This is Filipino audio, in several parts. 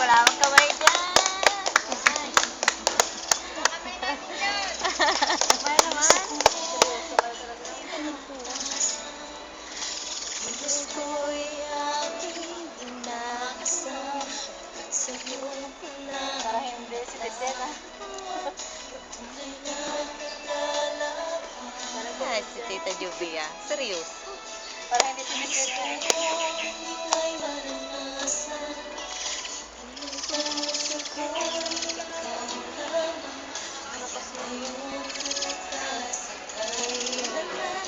Wala akong kamay dyan. Kamay naman. Gusto'y aking inaasam sa iyong Hindi, si Teten ah. Ay, si Tita Jubia. Seryoso. Parang hindi si Teten. Ika'y maranasan puso ko'y ikaw lamang sa iyong kailanman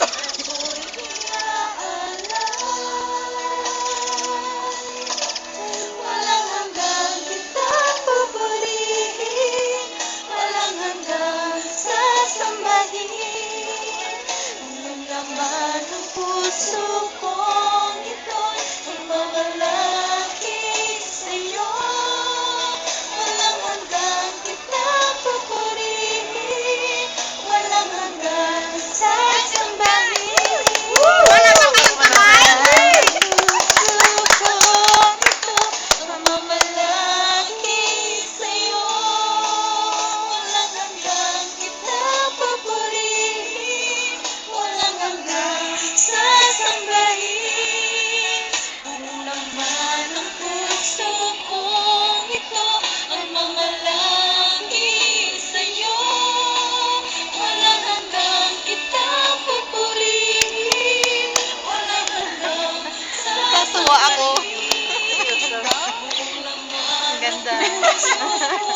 ako'y iaalay walang hanggang kitang pupurihin walang hanggang sasambahin ano naman ang puso kong ito'y mamalaki sa'yo walang hanggang kitang pupurihin walang hanggang sasambahin Wala ba kayong kamay? puso kong ito mamalaki sa'yo walang hanggang kitang pupurihin walang hanggang sasambahin ano naman ang puso kong ito ay mamalaki sa'yo walang hanggang kitang pupurihin walang hanggang Kasuwa ako. sasambahin Ang ganda. puso ko